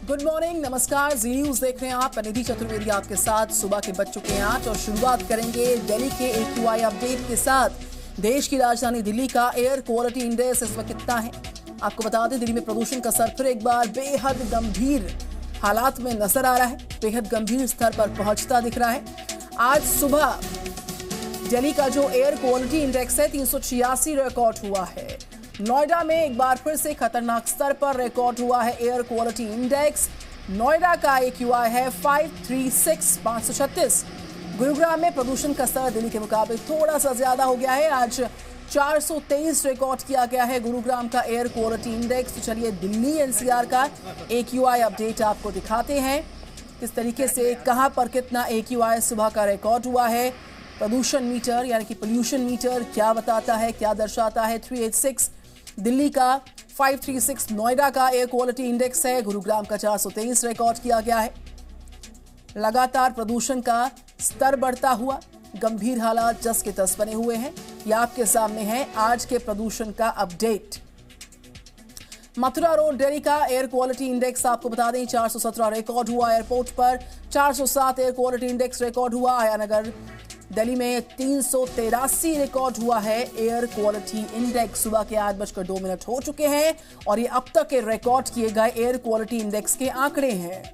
Good morning, नमस्कार। जी news देख रहे हैं आप। निधि चतुर्वेदी आपके साथ। सुबह के बज चुके हैं 8 और शुरुआत करेंगे दिल्ली के AQI अपडेट के साथ। देश की राजधानी दिल्ली का एयर क्वालिटी इंडेक्स इस वक्त कितना है आपको बता दें। दिल्ली में प्रदूषण का स्तर फिर एक बार बेहद गंभीर हालात में नजर आ रहा है, बेहद गंभीर स्तर पर पहुंचता दिख रहा है। आज सुबह दिल्ली का जो एयर क्वालिटी इंडेक्स है 386 रिकॉर्ड हुआ है। नोएडा में एक बार फिर से खतरनाक स्तर पर रिकॉर्ड हुआ है एयर क्वालिटी इंडेक्स। नोएडा का AQI है 536। गुरुग्राम में प्रदूषण का स्तर दिल्ली के मुकाबले थोड़ा सा ज्यादा हो गया है। आज 423 रिकॉर्ड किया गया है गुरुग्राम का एयर क्वालिटी इंडेक्स। तो चलिए दिल्ली NCR का AQI अपडेट आपको दिखाते हैं किस तरीके से कहां पर कितना AQI सुबह का रिकॉर्ड हुआ है। प्रदूषण मीटर यानी कि पोल्यूशन मीटर क्या बताता है, क्या दर्शाता है। 386 दिल्ली का, 536 नोएडा का एयर क्वालिटी इंडेक्स है। गुरुग्राम का 423 रिकॉर्ड किया गया है। लगातार प्रदूषण का स्तर बढ़ता हुआ, गंभीर हालात जस के तस बने हुए हैं। ये आपके सामने है आज के प्रदूषण का अपडेट। मथुरा रोड दिल्ली का एयर क्वालिटी इंडेक्स आपको बता दें 417 रिकॉर्ड हुआ। एयरपोर्ट पर 407 एयर क्वालिटी इंडेक्स रिकॉर्ड हुआ। आयानगर दिल्ली में 383 रिकॉर्ड हुआ है एयर क्वालिटी इंडेक्स। सुबह के 8:02 हो चुके हैं और ये अब तक के रिकॉर्ड किए गए एयर क्वालिटी इंडेक्स के आंकड़े हैं।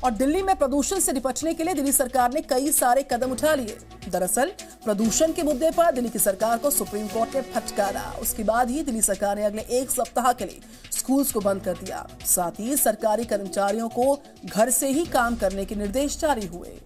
और दिल्ली में प्रदूषण से निपटने के लिए दिल्ली सरकार ने कई सारे कदम उठा लिए। दरअसल प्रदूषण के मुद्दे पर दिल्ली की सरकार को सुप्रीम कोर्ट ने फटकारा। उसके बाद ही दिल्ली सरकार ने अगले एक सप्ताह के लिए स्कूल्स को बंद कर दिया। साथ ही सरकारी कर्मचारियों को घर से ही काम करने के निर्देश जारी हुए।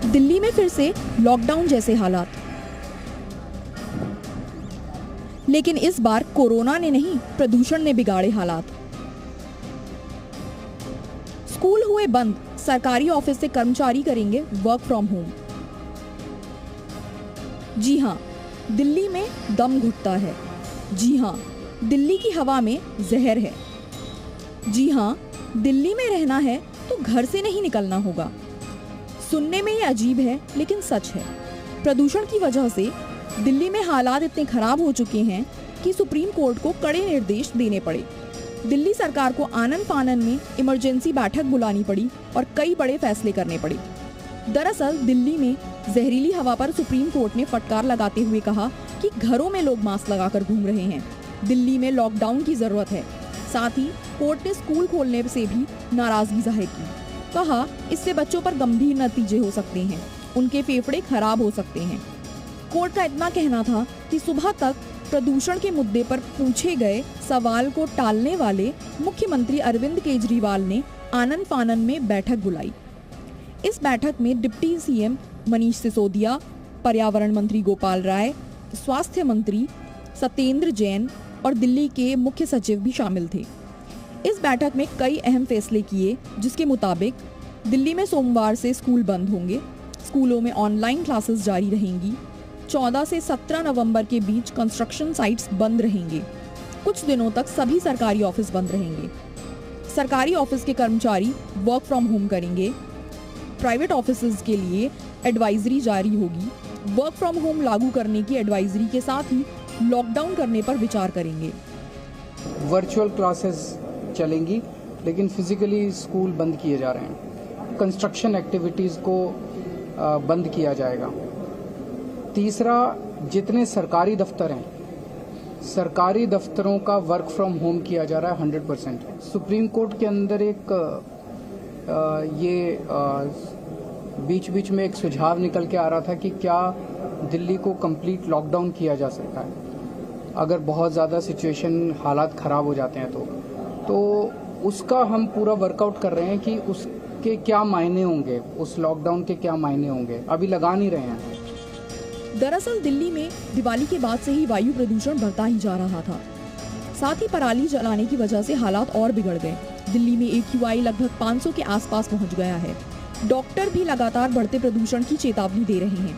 दिल्ली में फिर से लॉकडाउन जैसे हालात, लेकिन इस बार कोरोना ने नहीं, प्रदूषण ने बिगाड़े हालात। स्कूल हुए बंद, सरकारी ऑफिस से कर्मचारी करेंगे वर्क फ्रॉम होम। जी हां, दिल्ली में दम घुटता है। जी हां, दिल्ली की हवा में जहर है। जी हां, दिल्ली में रहना है तो घर से नहीं निकलना होगा। सुनने में ये अजीब है लेकिन सच है। प्रदूषण की वजह से दिल्ली में हालात इतने खराब हो चुके हैं कि सुप्रीम कोर्ट को कड़े निर्देश देने पड़े। दिल्ली सरकार को आनन फानन में इमरजेंसी बैठक बुलानी पड़ी और कई बड़े फैसले करने पड़े। दरअसल दिल्ली में जहरीली हवा पर सुप्रीम कोर्ट ने फटकार लगाते हुए कहा कि घरों में लोग मास्क लगाकर घूम रहे हैं। दिल्ली में लॉकडाउन की जरूरत है। साथ ही कोर्ट ने स्कूल खोलने से भी नाराजगी जाहिर की। कहा इससे बच्चों पर गंभीर नतीजे हो सकते हैं, उनके फेफड़े खराब हो सकते हैं। कोर्ट का इतना कहना था कि सुबह तक प्रदूषण के मुद्दे पर पूछे गए सवाल को टालने वाले मुख्यमंत्री अरविंद केजरीवाल ने आनन फानन में बैठक बुलाई। इस बैठक में डिप्टी CM मनीष सिसोदिया, पर्यावरण मंत्री गोपाल राय, स्वास्थ्य मंत्री सत्येंद्र जैन और दिल्ली के मुख्य सचिव भी शामिल थे। इस बैठक में कई अहम फैसले किए, जिसके मुताबिक दिल्ली में सोमवार से स्कूल बंद होंगे, स्कूलों में ऑनलाइन क्लासेस जारी रहेंगी, 14 से 17 नवंबर के बीच कंस्ट्रक्शन साइट्स बंद रहेंगे, कुछ दिनों तक सभी सरकारी ऑफिस बंद रहेंगे, सरकारी ऑफिस के कर्मचारी वर्क फ्रॉम होम करेंगे, प्राइवेट ऑफिस के लिए एडवाइजरी जारी होगी, वर्क फ्रॉम होम लागू करने की एडवाइजरी के साथ ही लॉकडाउन करने पर विचार करेंगे। वर्चुअल क्लासेस चलेंगी लेकिन फिजिकली स्कूल बंद किए जा रहे हैं। कंस्ट्रक्शन एक्टिविटीज़ को बंद किया जाएगा। तीसरा, जितने सरकारी दफ्तर हैं, सरकारी दफ्तरों का वर्क फ्रॉम होम किया जा रहा है 100%। सुप्रीम कोर्ट के अंदर एक बीच बीच में एक सुझाव निकल के आ रहा था कि क्या दिल्ली को कंप्लीट लॉकडाउन किया जा सकता है अगर बहुत ज़्यादा सिचुएशन, हालात ख़राब हो जाते हैं तो उसका हम पूरा वर्कआउट कर रहे हैं कि उसके क्या मायने होंगे, उस लॉकडाउन के क्या मायने होंगे, अभी लगा नहीं रहे हैं। दरअसल दिल्ली में दिवाली के बाद से ही वायु प्रदूषण बढ़ता ही जा रहा था। साथ ही पराली जलाने की वजह से हालात और बिगड़ गए। दिल्ली में AQI लगभग 500 के आसपास पहुंच गया है। डॉक्टर भी लगातार बढ़ते प्रदूषण की चेतावनी दे रहे हैं।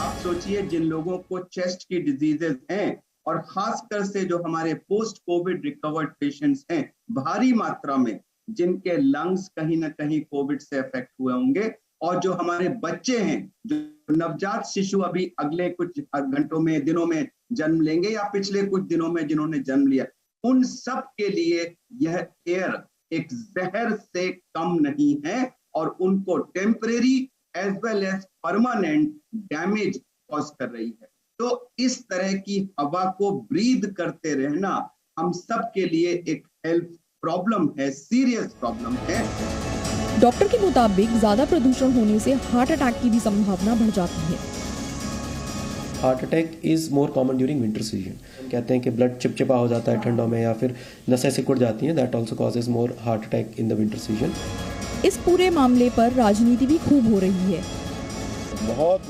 आप सोचिए, जिन लोगों को चेस्ट की डिजीजेज हैं और खासकर से जो हमारे पोस्ट कोविड रिकवर्ड पेशेंट्स हैं भारी मात्रा में, जिनके लंग्स कहीं ना कहीं कोविड से अफेक्ट हुए होंगे, और जो हमारे बच्चे हैं, जो नवजात शिशु अभी अगले कुछ घंटों में, दिनों में जन्म लेंगे या पिछले कुछ दिनों में जिन्होंने जन्म लिया, उन सब के लिए यह एयर एक जहर से कम नहीं है और उनको temporary as well as permanent damage cause कर रही है। तो इस तरह की हवा को ब्रीद करते रहना हम सब के लिए एक हेल्थ प्रॉब्लम है, सीरियस प्रॉब्लम है। डॉक्टर के मुताबिक ज्यादा प्रदूषण होने से हार्ट अटैक की भी संभावना बढ़ जाती है। Heart attack is more common during winter season. कहते हैं कि ब्लड चिपचिपा हो जाता है ठंडों में या फिर नसें सिकुड़ जाती हैं, that also causes more heart attack in the winter season. इस पूरे मामले पर राजनीति भी खूब हो रही है। बहुत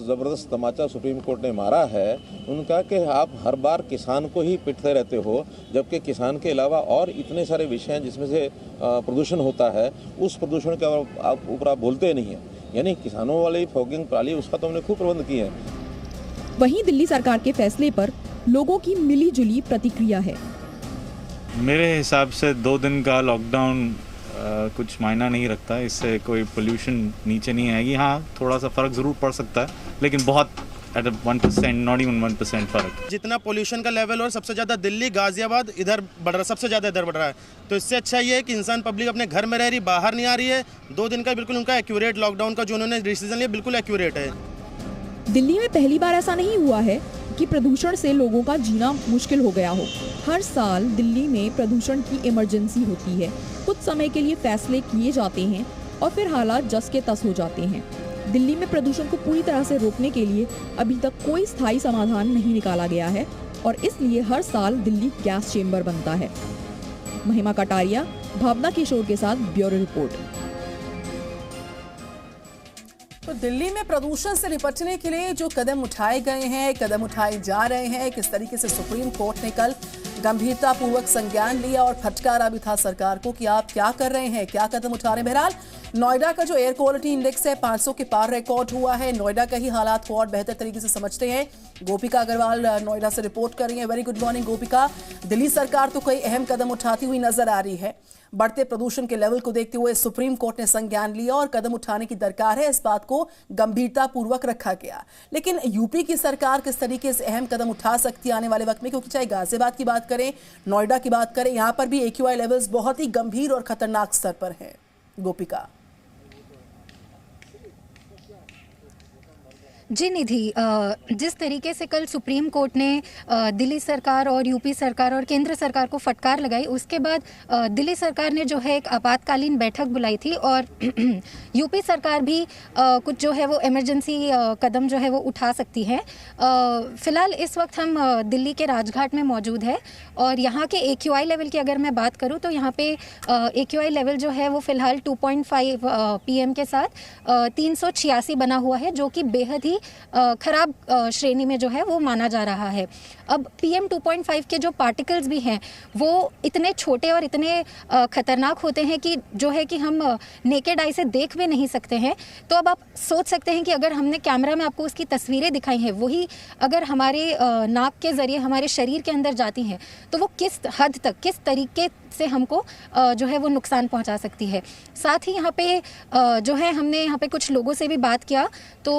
ज़बरदस्त तमाचा सुप्रीम कोर्ट ने मारा है उनका कि आप हर बार किसान को ही पिटते रहते हो, जबकि किसान के अलावा और इतने सारे विषय हैं जिसमें से प्रदूषण होता है, उस प्रदूषण के ऊपर आप बोलते नहीं हैं। यानी किसानों वाली फॉगिंग प्रणाली उसका तो हमने खूब प्रबंध किए हैं। वहीं दिल्ली सरकार के फैसले पर लोगों की मिली-जुली प्रतिक्रिया है। मेरे हिसाब से 2 दिन का लॉकडाउन कुछ मायना नहीं रखता, इससे कोई पोल्यूशन नीचे नहीं आएगी। हाँ, थोड़ा सा फ़र्क ज़रूर पड़ सकता है, लेकिन बहुत एट 1%, नॉट इवन 1% फ़र्क। जितना पोल्यूशन का लेवल और सबसे ज़्यादा दिल्ली, गाज़ियाबाद इधर बढ़ रहा है, सबसे ज़्यादा इधर बढ़ रहा है। तो इससे अच्छा ये है कि इंसान पब्लिक अपने घर में रह रही, बाहर नहीं आ रही है। 2 दिन का बिल्कुल उनका एक्यूरेट, लॉकडाउन का जो उन्होंने डिसीजन लिया बिल्कुल एक्यूरेट है। दिल्ली में पहली बार ऐसा नहीं हुआ है कि प्रदूषण से लोगों का जीना मुश्किल हो गया हो। हर साल दिल्ली में प्रदूषण की इमरजेंसी होती है, कुछ समय के लिए फैसले किए जाते हैं और फिर हालात जस के तस हो जाते हैं। दिल्ली में प्रदूषण को पूरी तरह से रोकने के लिए अभी तक कोई स्थायी समाधान नहीं निकाला गया है और इसलिए हर साल दिल्ली गैस चेंबर बनता है। महिमा कटारिया, भावना किशोर के साथ ब्यूरो रिपोर्ट। तो दिल्ली में प्रदूषण से निपटने के लिए जो कदम उठाए गए हैं, कदम उठाए जा रहे हैं, किस तरीके से सुप्रीम कोर्ट ने कल गंभीरतापूर्वक संज्ञान लिया और फटकारा भी था सरकार को कि आप क्या कर रहे हैं, क्या कदम उठा रहे हैं। बहरहाल नोएडा का जो एयर क्वालिटी इंडेक्स है 500 के पार रिकॉर्ड हुआ है। नोएडा का ही हालात को और बेहतर तरीके से समझते हैं। गोपिका अग्रवाल नोएडा से रिपोर्ट कर रही है। वेरी गुड मॉर्निंग गोपिका। दिल्ली सरकार तो कई अहम कदम उठाती हुई नजर आ रही है। बढ़ते प्रदूषण के लेवल को देखते हुए सुप्रीम कोर्ट ने संज्ञान लिया और कदम उठाने की दरकार है, इस बात को गंभीरतापूर्वक रखा गया। लेकिन यूपी की सरकार किस तरीके से अहम कदम उठा सकती है आने वाले वक्त में, क्योंकि चाहे गाजियाबाद की बात करें, नोएडा की बात करें, यहां पर भी AQI लेवल्स बहुत ही गंभीर और खतरनाक स्तर पर है। गोपिका। जी निधि, जिस तरीके से कल सुप्रीम कोर्ट ने दिल्ली सरकार और यूपी सरकार और केंद्र सरकार को फटकार लगाई, उसके बाद दिल्ली सरकार ने जो है एक आपातकालीन बैठक बुलाई थी और यूपी सरकार भी कुछ जो है वो इमरजेंसी कदम जो है वो उठा सकती है। फ़िलहाल इस वक्त हम दिल्ली के राजघाट में मौजूद है और यहाँ के AQI लेवल की अगर मैं बात करूँ तो यहाँ पे AQI लेवल जो है वो फ़िलहाल 2.5 PM के साथ 386 बना हुआ है, जो कि बेहद ही खराब श्रेणी में जो है वो माना जा रहा है। अब PM 2.5 के जो पार्टिकल्स भी हैं वो इतने छोटे और इतने खतरनाक होते हैं कि जो है कि हम नेकेड आई से देख भी नहीं सकते हैं। तो अब आप सोच सकते हैं कि अगर हमने कैमरा में आपको उसकी तस्वीरें दिखाई हैं, वही अगर हमारे नाक के ज़रिए हमारे शरीर के अंदर जाती हैं तो वो किस हद तक, किस तरीके से हमको जो है वो नुकसान पहुंचा सकती है। साथ ही यहाँ पे जो है हमने यहाँ पे कुछ लोगों से भी बात किया तो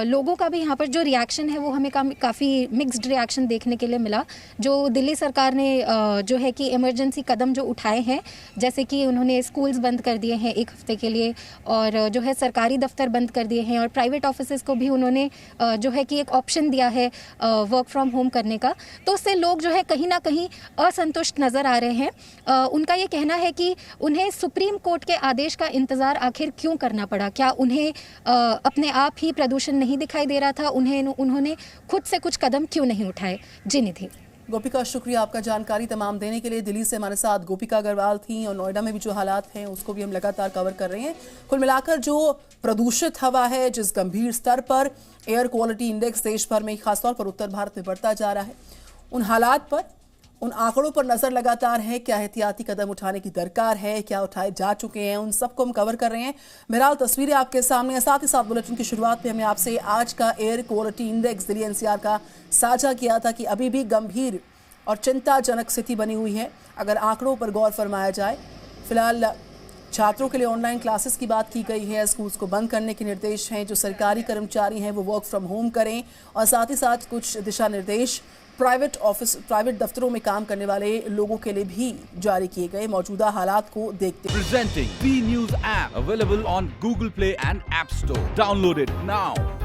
लोगों का भी यहाँ पर जो रिएक्शन है वो हमें काफ़ी मिक्स्ड रिएक्शन देखने के लिए मिला। जो दिल्ली सरकार ने जो है कि इमरजेंसी कदम जो उठाए हैं, जैसे कि उन्होंने स्कूल्स बंद कर दिए हैं 1 हफ्ते के लिए और जो है सरकारी दफ्तर बंद कर दिए हैं और प्राइवेट ऑफिसेज को भी उन्होंने जो है कि एक ऑप्शन दिया है वर्क फ्रॉम होम करने का, तो उससे लोग जो है कहीं ना कहीं असंतुष्ट नज़र आ रहे हैं। उनका ये कहना है कि उन्हें सुप्रीम कोर्ट के आदेश का इंतज़ार आखिर क्यों करना पड़ा, क्या उन्हें अपने आप ही प्रदूषण नहीं दिखाई दे रहा था, उन्होंने खुद से कुछ कदम क्यों नहीं उठाए। जी निधि। गोपिका, शुक्रिया आपका जानकारी तमाम देने के लिए। दिल्ली से हमारे साथ गोपिका अग्रवाल थी और नोएडा में भी जो हालात हैं उसको भी हम लगातार कवर कर रहे हैं। कुल मिलाकर जो प्रदूषित हवा है, जिस गंभीर स्तर पर एयर क्वालिटी इंडेक्स देश भर में, खासतौर पर उत्तर भारत में बढ़ता जा रहा है, उन हालात पर, उन आंकड़ों पर नजर लगातार है। क्या एहतियाती कदम उठाने की दरकार है, क्या उठाए जा चुके हैं, उन सबको हम कवर कर रहे हैं। बहरहाल तस्वीरें आपके सामने हैं। साथ ही साथ बुलेटिन की शुरुआत में हमने आपसे आज का air quality index Delhi NCR का साझा किया था कि अभी भी गंभीर और चिंताजनक स्थिति बनी हुई है। अगर आंकड़ों पर गौर फरमाया जाए, फिलहाल छात्रों के लिए ऑनलाइन क्लासेस की बात की गई है। स्कूल्स को बंद करने के निर्देश हैं। जो सरकारी कर्मचारी हैं वो वर्क फ्रॉम होम करें और साथ ही साथ कुछ दिशा निर्देश प्राइवेट दफ्तरों में काम करने वाले लोगों के लिए भी जारी किए गए। मौजूदा हालात को देखते Presenting B News app available on Google Play and App Store. Download it now.